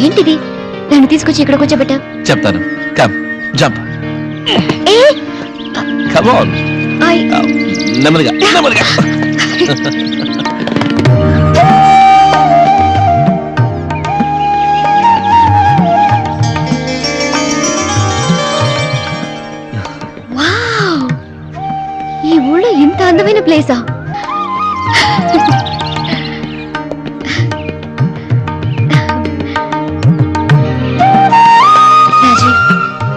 ఏంటిది? నన్ను తీసుకొచ్చి ఇక్కడ కూర్చోబెట్టా. చెప్తాను. Come jump. A come on. నెమ్మదిగా నెమ్మదిగా. వావ్, ఈ ఊళ్ళో ఇంత అందమైన ప్లేసా? రాజీవ్,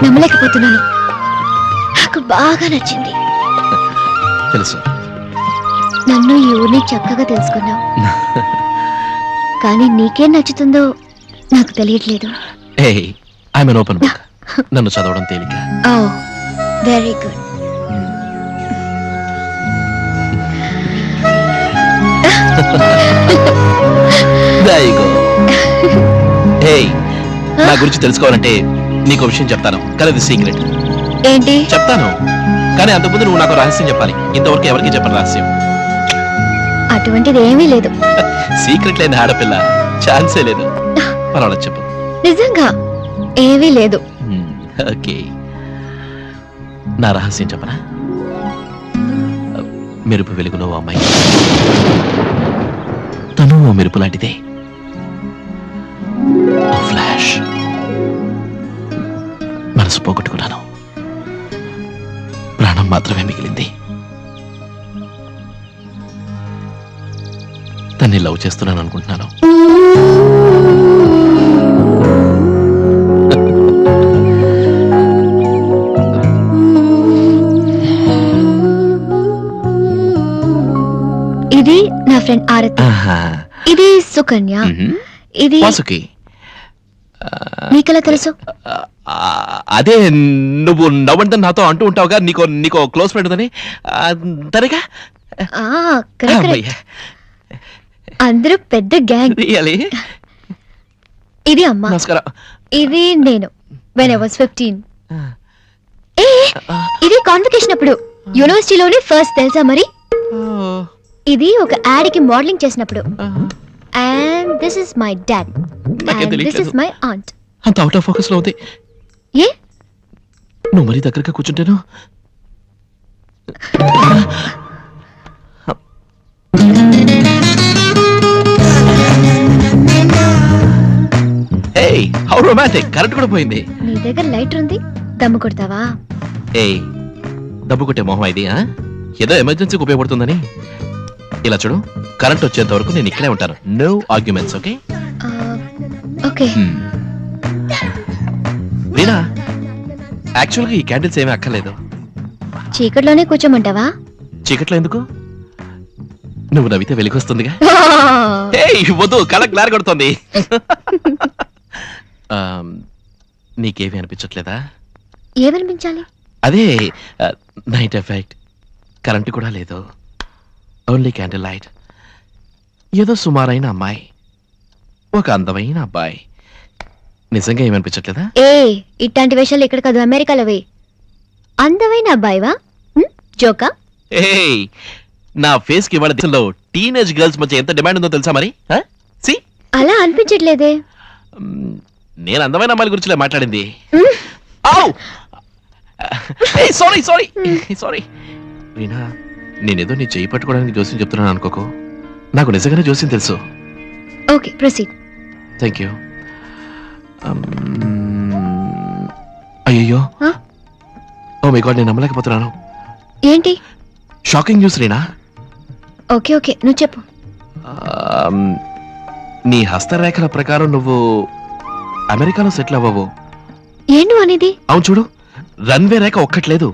నమ్మలేకపోతున్నాను. నాకు బాగా నచ్చింది. తెలుసు. నన్ను ఈ ఊరిని చక్కగా తెలుసుకున్నావు. కానీ నీకేం నచ్చుతుందో నాకు తెలియట్లేదు. Hey, I'm an open book. నన్ను చదవడం తేలిక. Oh very good. There you go. Hey, నా గురించి తెలుసుకోవాలంటే నీకు విషయం చెప్తాను, కానీ అది సీక్రెట్. ఏంటి? చెప్తాను, కానీ అంతకుముందు నువ్వు నాకు రహస్యం చెప్పాలి. ఇంతవరకు ఎవరికి చెప్పని రహస్యం. అటువంటిది ఏమీ లేదు. సీక్రెట్ లేని ఆడపిల్ల ఛాన్సే లేదు. పర్వాలేదు, చెప్పు. నిజంగా ఏమీ లేదు. ఓకే, నా రహస్యం చెప్పనా? మెరుపు వెలుగులో ఓ అమ్మాయి, తను ఓ మెరుపు లాంటిదే. ఫ్లాష్. మనసు పోగొట్టుకున్నాను, ప్రాణం మాత్రమే మిగిలింది. తన్ని లవ్ చేస్తున్నాను అనుకుంటున్నాను. ఇది నా ఫ్రెండ్ ఆరతి. ఇది సుకన్య. ఇది వాసుకి. నీకెలా తెలుసు? అదే, నువ్వు నవ్వంటే నాతో అంటూ ఉంటావుగా, నీకో క్లోజ్ ఫ్రెండ్ ఉందని. తనేగా. అందరూ పెద్ద గ్యాంగ్. ఇది అమ్మ. నమస్కారం. ఇది నేను when I was 15. ఇది కాన్వకేషన్ అప్పుడు యూనివర్సిటీలోనే ఫస్ట్, తెలుసా మరి? ఇది ఒక యాడ్ కి మోడలింగ్ చేసినప్పుడు. And this is my dad. And this is my aunt. అంత అవుట్ ఆఫ్ ఫోకస్ లో ఉంది. ఏ? నువ్వు మరీ దగ్గరగా కూర్చుంటాను. Hey, how romantic. కరెంట్ కూడా పోయింది. నీ దగ్గర లైటర్ ఉంది, దమ్ము కొడతావా? ఏయ్, దబ్బు కొట్టే మొహం ఇది. ఏదో ఎమర్జెన్సీకి ఉపయోగపడుతుందని. ఇలా చూడు, కరెంట్ వచ్చేంత వరకు నేను ఇక్కడే ఉంటాను. No arguments, okay? Okay. Veena, యాక్చువల్గా ఈ క్యాండిల్స్ ఏమీ అక్కర్లేదు. చీకట్లోనే కూర్చోమంటావా? చీకట్లో ఎందుకు? నువ్వు నవ్వితే వెలిగొస్తుందిగా. వద్దు, కళ క్లార్ కొడుతుంది. నీకేమీ అనిపించట్లేదా? ఏమనిపించాలి? అదే, నైట్ ఎఫెక్ట్. కరెంటు కూడా లేదు, ఓన్లీ క్యాండిల్ లైట్. ఏదో సుమారైన అమ్మాయి, ఒక అందమైన అబ్బాయి. నిజంగా ఏమనిపించట్లేదా? ఇట్లాంటి వేషాలు ఇక్కడ కాదు, అమెరికాలోవే. అందమైన అబ్బాయివా? జోకా? నా ఫేస్ కి ఇవాళ దేశంలో టీనేజ్ గర్ల్స్ మధ్య ఎంత డిమాండ్ ఉందో తెలుసా మరి? అలా అనిపించట్లేదే. నేను అందమైన అమ్మాయిల గురించి మాట్లాడింది. సారీ సారీ సారీ వీణా, నేనేదో నీ చేయి పట్టుకోవడానికి జోస్యం చెప్తున్నాను అనుకోకు. నాకు నిజంగానే జోస్యం తెలుసు. Okay, proceed. Thank you. అయ్యో, ఓ మై గాడ్, నేను నమ్మలేకపోతున్నాను. ఏంటి? Shocking news Reena. Okay okay, నువ్వు చెప్పు. నీ హస్తరేఖల ప్రకారం నువ్వు అమెరికాలో సెటిల్ అవ్వవు. ఏంటి అనేది? అవును, చూడు, రన్వే రేఖ ఒక్కట్లేదు,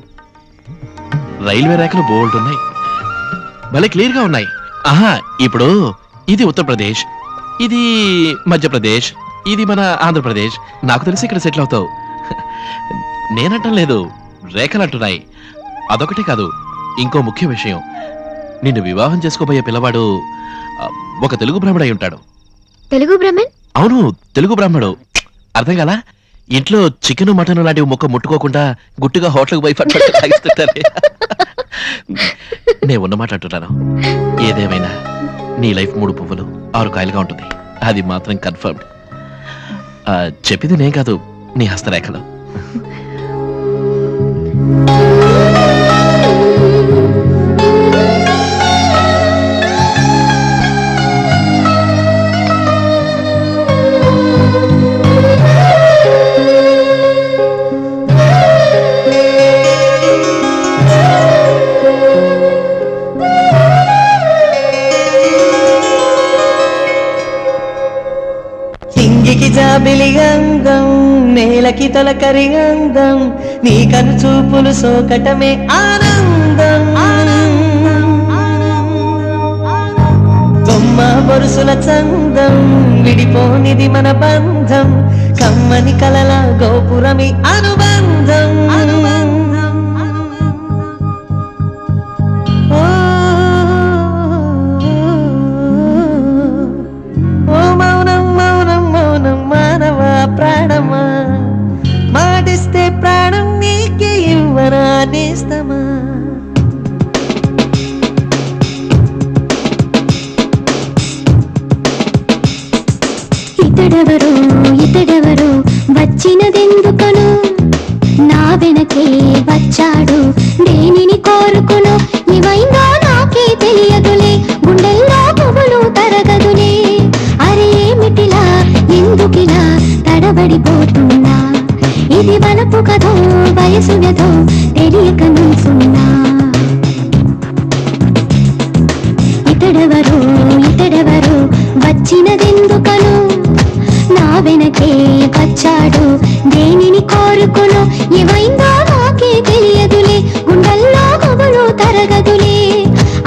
రైల్వే రేఖలు బోల్డ్ ఉన్నాయి, భలే క్లియర్ గా ఉన్నాయి. ఇప్పుడు ఇది ఉత్తరప్రదేశ్, ఇది మధ్యప్రదేశ్, ఇది మన ఆంధ్రప్రదేశ్. నాకు తెలిసి ఇక్కడ సెటిల్ అవుతావు. నేనంటం లేదు, రేఖలు అంటున్నాయి. అదొకటే కాదు, ఇంకో ముఖ్య విషయం, నిన్ను వివాహం చేసుకోబోయే పిల్లవాడు ఒక తెలుగు బ్రాహ్మడు అయి ఉంటాడు. తెలుగు బ్రాహ్మణ్? అవును, తెలుగు బ్రాహ్మడు. అర్థం కదా? ఇంట్లో చికెన్ మటన్ లాంటివి మొక్క ముట్టుకోకుండా గుట్టుగా హోటల్కి పోయి తాగిస్తుంటారే. నేను ఉన్నమాట అంటున్నాను. ఏదేమైనా నీ లైఫ్ 3 పువ్వులు 6 కాయలుగా ఉంటుంది, అది మాత్రం కన్ఫర్మ్డ్. చెప్పింది నేను కాదు, నీ హస్తరేఖలు. జాబిలి అందం నేలకి తొలకరి అందం నీ కను చూపులు సోకటమే ఆనందం బొమ్మ బొరుసుల చందం విడిపోనిది మన బంధం కమ్మని కలల గోపురమి అనుబంధం ప్రాణమా మాటిస్తే ప్రాణం నీకే ఇవ్వనా నేస్తమా ఇతడెవరో ఇతడెవరో వచ్చినదెందుకను నా వెనకే వచ్చాడు దేనిని కోరుకును ఇవైందో నాకే తెలియదులే గుండెల్లో పువ్వులు తరగదులే అరే ఏమిటిలా ఎందుకిలా తడబడిపోతున్నా ఇది వలపు కథో వయసు వ్యధో తెలియక నుంచున్నా ఇతడెవరో ఇతడెవరో వచ్చినదెందుకను నా వెనకే వచ్చాడు దేనిని కోరుకును ఏమైందో నాకే తెలియదులే గుండెల్లో గుబులు తరగదులే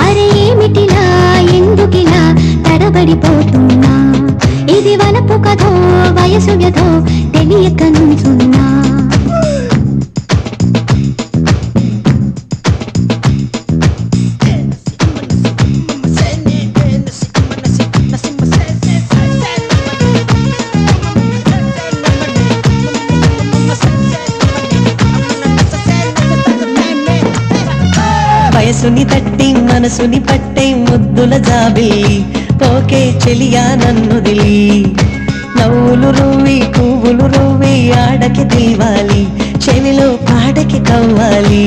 అరే ఏమిటిలా ఎందుకిలా తడబడిపోతున్నా ఇది వలపు కథో వయసు వ్యధో తెలియక నుంచున్నా వయసుని తట్టి మనసుని పట్టే ముద్దుల జాబిల్లి పోకే చెలియా నన్నుదిలి నవ్వులు రువ్వి పువ్వులు రువ్వి ఆడకి తీవాలి చెవిలో పాడకి కవ్వాలి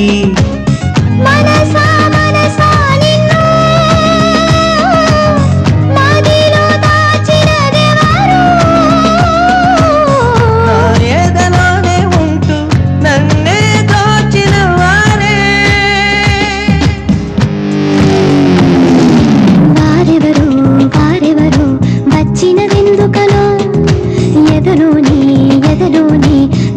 ఉంటూ నన్నే దోచిన వారే వారెవరు వారెవరు వచ్చినదెందుకనో ఎదలోని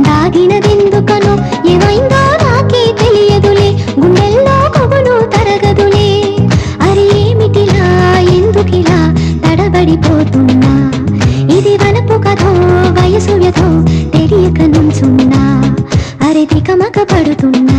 దాగినదెందుకనో ఏమైందో నాకే తెలియదులే గుండెల్లో కొవ్వులు తరగదులే అరే ఏమిటిలా ఎందుకిలా తడబడిపోతున్నా ఇది వలపు కథో వయసు వ్యధో తెలియక నుంచున్నా అరే తికమక పడుతున్నా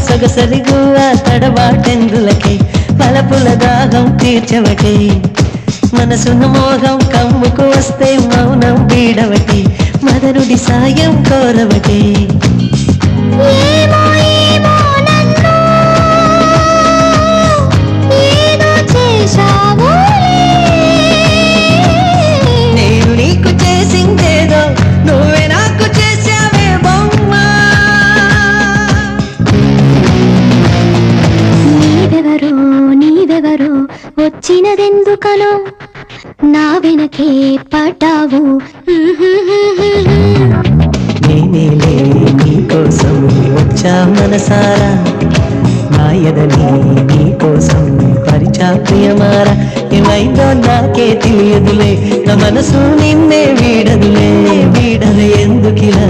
సొగసరిగువా తడబాటెందులకే పలపుల దాహం తీర్చవటే మనసున మోహం కమ్ముకు వస్తే మౌనం వీడవటే మదనుడి సాయం కోరవటే నేను నీకు చేసిందేదో నువ్వే నాకు చేసావే బొమ్మా నీవెవరో వచ్చినదెందుకనో నా వెనకే పడ్డావు నేనేలే నీకోసం వచ్చా మనసారా నాయదని నీకోసం పరిచా ప్రియమారా ఏమైందో నాకే తెలియదులే నా మనసు నిన్నే వీడదులే ఎందుకిలా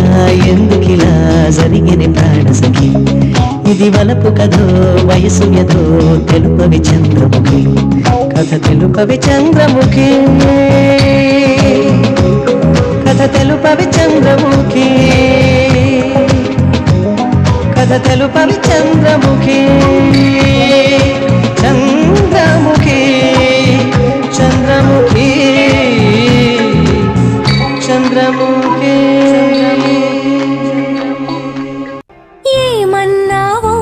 ఇది వలపు కథో వయసు ఎదో తెలుపవి చంద్రముఖి కథ తెలుపవి చంద్రముఖి కథ తెలుపవి చంద్రముఖి కథ తెలుపవి చంద్రముఖి చంద్రముఖి చంద్రముఖి చంద్రముఖి ఏమన్నావో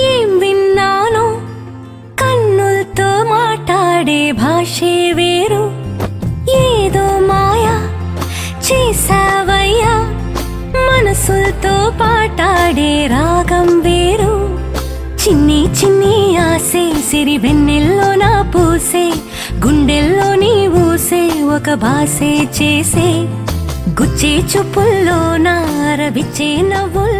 ఏం విన్నానో కన్నులతో మాట్లాడే భాషే వేరు ఏదో మాయా చేసావయ్యా మనసులతో పాటాడే రాగం వేరు చిన్ని చిన్ని ఆసే సిరి వెన్నెల్లో నా పూసే గుండెల్లో నీ ఊసే ఒక బాసే చేసే గుచ్చే చూపుల్లో నా రవిచ్చే నవ్వుల్లో